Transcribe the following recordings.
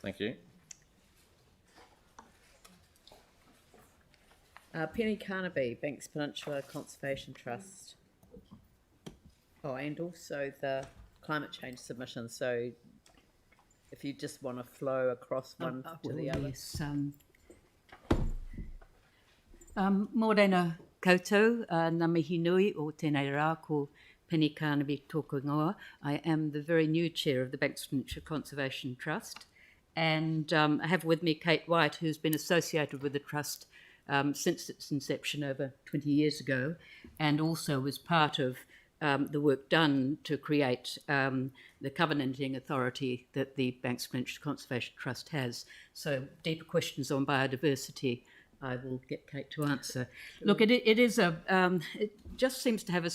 Thank you. Penny Carnaby, Banks Peninsula Conservation Trust. Oh, and also the climate change submission. So if you just want to flow across one to the other. Yes. Morena koutou, ngā mihi nui o tēnei rā ko Penny Carnaby tōku ingoa. I am the very new chair of the Banks Peninsula Conservation Trust, and I have with me Kate White, who's been associated with the trust since its inception over 20 years ago, and also was part of the work done to create the covenanting authority that the Banks Peninsula Conservation Trust has. So deeper questions on biodiversity, I will get Kate to answer. Look, it just seems to have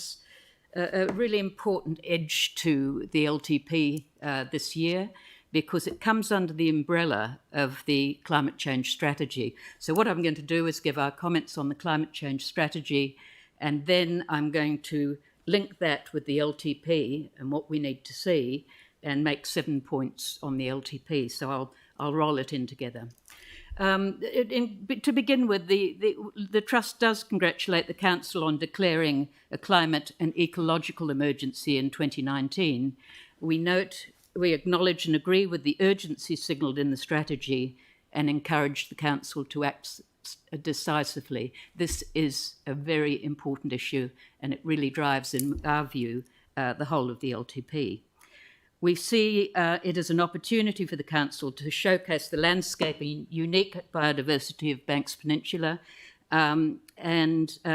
a really important edge to the LTP this year, because it comes under the umbrella of the climate change strategy. So what I'm going to do is give our comments on the climate change strategy, and then I'm going to link that with the LTP and what we need to see, and make 7 points on the LTP. So I'll roll it in together. To begin with, the Trust does congratulate the Council on declaring a climate and ecological emergency in 2019. We acknowledge and agree with the urgency signalled in the strategy and encourage the Council to act decisively. This is a very important issue, and it really drives, in our view, the whole of the LTP. We see it as an opportunity for the Council to showcase the landscaping unique biodiversity of Banks Peninsula, and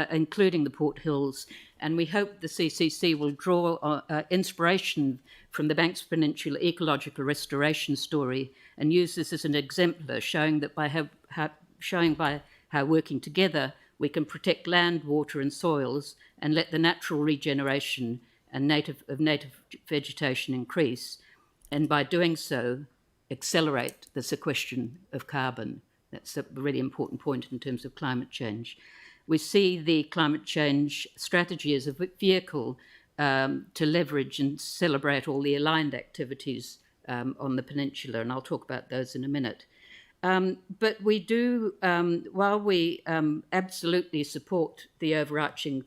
including the Port Hills. And we hope the CCC will draw inspiration from the Banks Peninsula ecological restoration story and use this as an exemplar, showing by how working together we can protect land, water and soils and let the natural regeneration and native vegetation increase, and by doing so accelerate the sequestration of carbon. That's a really important point in terms of climate change. We see the climate change strategy as a vehicle to leverage and celebrate all the aligned activities on the peninsula, and I'll talk about those in a minute. But we do, while we absolutely support the overarching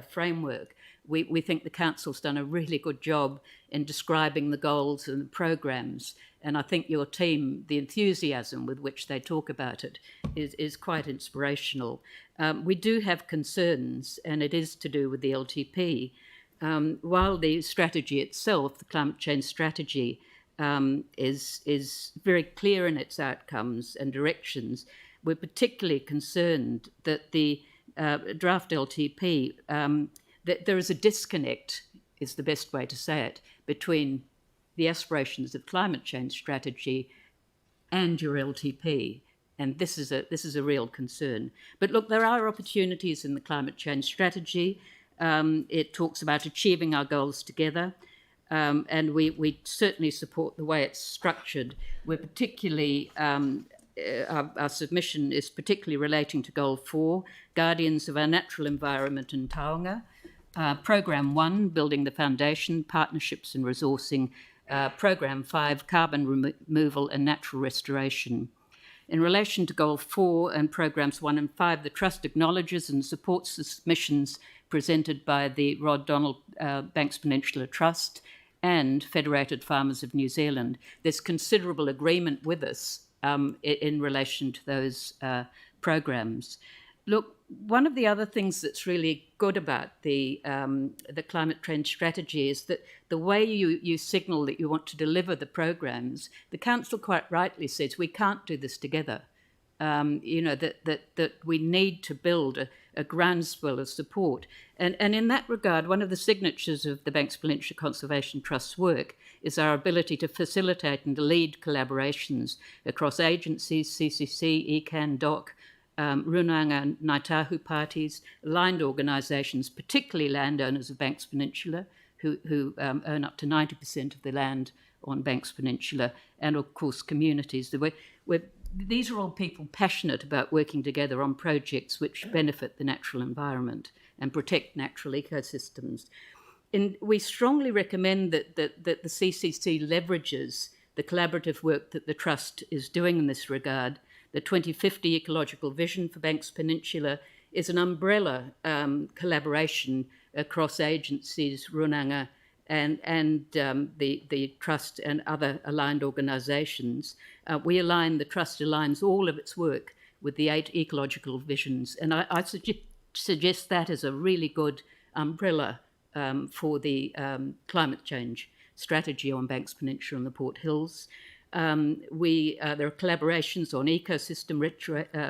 framework, we think the Council's done a really good job in describing the goals and the programs, and I think your team, the enthusiasm with which they talk about it is quite inspirational. We do have concerns, and it is to do with the LTP. While the strategy itself, the climate change strategy, is very clear in its outcomes and directions, we're particularly concerned that the draft LTP, that there is a disconnect, is the best way to say it, between the aspirations of climate change strategy and your LTP. And this is a real concern. But look, there are opportunities in the climate change strategy. It talks about achieving our goals together. And we certainly support the way it's structured. We're particularly, our submission is particularly relating to Goal 4, Guardians of our Natural Environment and Taonga. Programme 1, Building the Foundation, Partnerships and Resourcing. Programme 5, Carbon Removal and Natural Restoration. In relation to Goal 4 and Programmes 1 and 5, the Trust acknowledges and supports the submissions presented by the Rod Donald Banks Peninsula Trust and Federated Farmers of New Zealand. There's considerable agreement with us in relation to those programs. Look, one of the other things that's really good about the climate change strategy is that the way you signal that you want to deliver the programs, the Council quite rightly says we can't do this together. That we need to build a groundswell of support. And in that regard, one of the signatures of the Banks Peninsula Conservation Trust's work is our ability to facilitate and to lead collaborations across agencies, CCC, ECAN, DOC, Runanga Ngāi Tahu parties, aligned organisations, particularly landowners of Banks Peninsula, who own up to 90% of the land on Banks Peninsula, and of course communities. These are all people passionate about working together on projects which benefit the natural environment and protect natural ecosystems. And we strongly recommend that the CCC leverages the collaborative work that the Trust is doing in this regard. The 2050 Ecological Vision for Banks Peninsula is an umbrella collaboration across agencies, runanga, and the Trust and other aligned organisations. The Trust aligns all of its work with the 8 ecological visions, and I suggest that as a really good umbrella for the climate change strategy on Banks Peninsula and the Port Hills. There are collaborations on ecosystem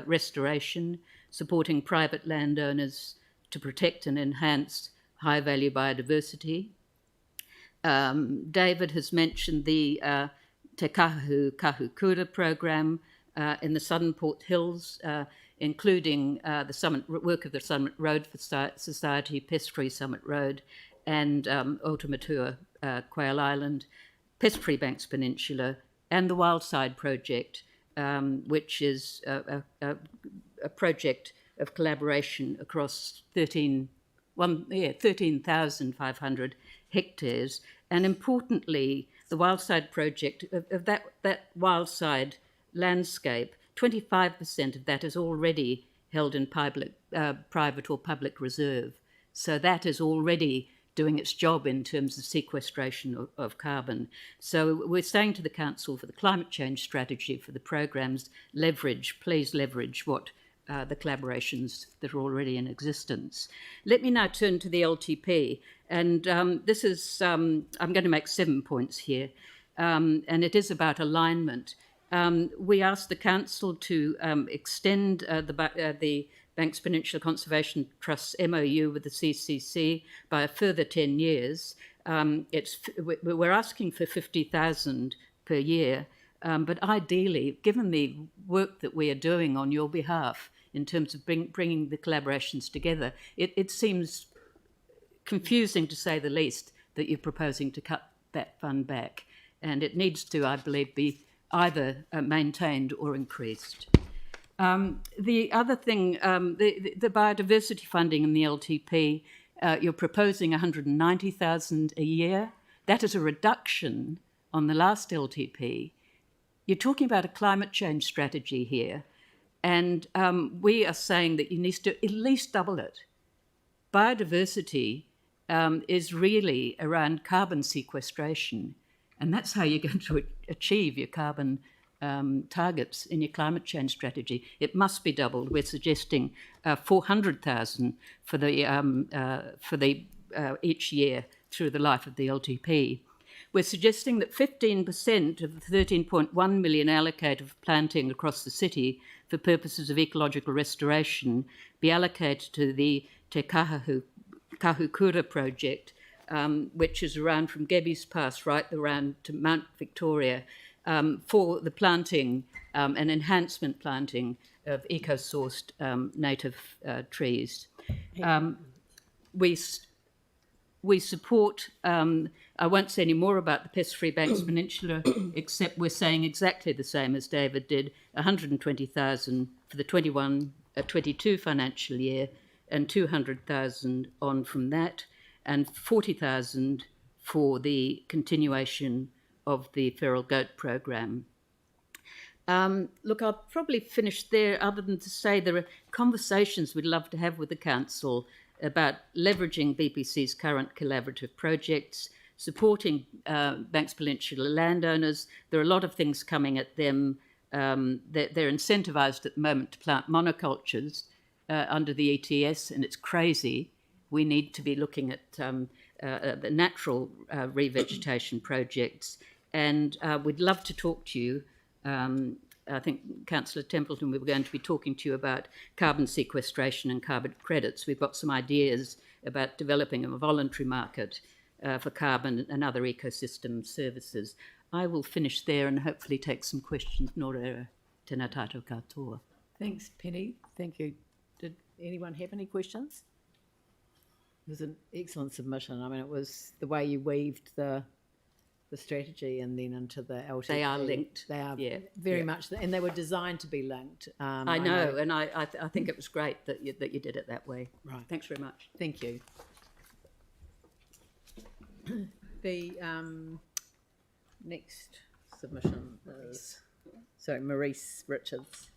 restoration, supporting private landowners to protect and enhance high-value biodiversity. David has mentioned the Te Kahukura program in the Southern Port Hills, including the work of the Summit Road for Society, Pest-Free Summit Road, and Otamatua Quail Island, Pest-Free Banks Peninsula, and the Wildside Project, which is a project of collaboration across 13,500 hectares. And importantly, the Wildside Project, of that Wildside landscape, 25% of that is already held in private or public reserve. So that is already doing its job in terms of sequestration of carbon. So we're saying to the Council, for the climate change strategy, for the programs, please leverage what the collaborations that are already in existence. Let me now turn to the LTP. And this is, I'm going to make 7 points here, and it is about alignment. We asked the Council to extend the Banks Peninsula Conservation Trust's MOU with the CCC by a further 10 years. We're asking for 50,000 per year, but ideally, given the work that we are doing on your behalf in terms of bringing the collaborations together, it seems confusing, to say the least, that you're proposing to cut that fund back. And it needs to, I believe, be either maintained or increased. The other thing, the biodiversity funding in the LTP, you're proposing 190,000 a year. That is a reduction on the last LTP. You're talking about a climate change strategy here, and we are saying that you need to at least double it. Biodiversity is really around carbon sequestration, and that's how you're going to achieve your carbon targets in your climate change strategy. It must be doubled. We're suggesting 400,000 for the each year through the life of the LTP. We're suggesting that 15% of the 13.1 million allocated for planting across the city for purposes of ecological restoration be allocated to the Te Kahukura project, which is around from Gebby's Pass right around to Mount Victoria, for the planting and enhancement planting of eco-sourced native trees. We support, I won't say any more about the Pest-Free Banks Peninsula, except we're saying exactly the same as David did, 120,000 for the 22 financial year and 200,000 on from that, and 40,000 for the continuation of the feral goat program. Look, I'll probably finish there, other than to say there are conversations we'd love to have with the Council about leveraging BPC's current collaborative projects, supporting Banks Peninsula landowners. There are a lot of things coming at them. They're incentivised at the moment to plant monocultures under the ETS, and it's crazy. We need to be looking at the natural revegetation projects, and we'd love to talk to you. I think, Councillor Templeton, we were going to be talking to you about carbon sequestration and carbon credits. We've got some ideas about developing a voluntary market for carbon and other ecosystem services. I will finish there and hopefully take some questions. Nō reira, tēnā tātou katoa. Thanks, Penny. Thank you. Did anyone have any questions? It was an excellent submission. I mean, it was the way you weaved the strategy and then into the LTP. They are linked. They are very much, and they were designed to be linked. I know, and I think it was great that you did it that way. Right. Thanks very much. Thank you. The next submission is, sorry, Maurice Richards.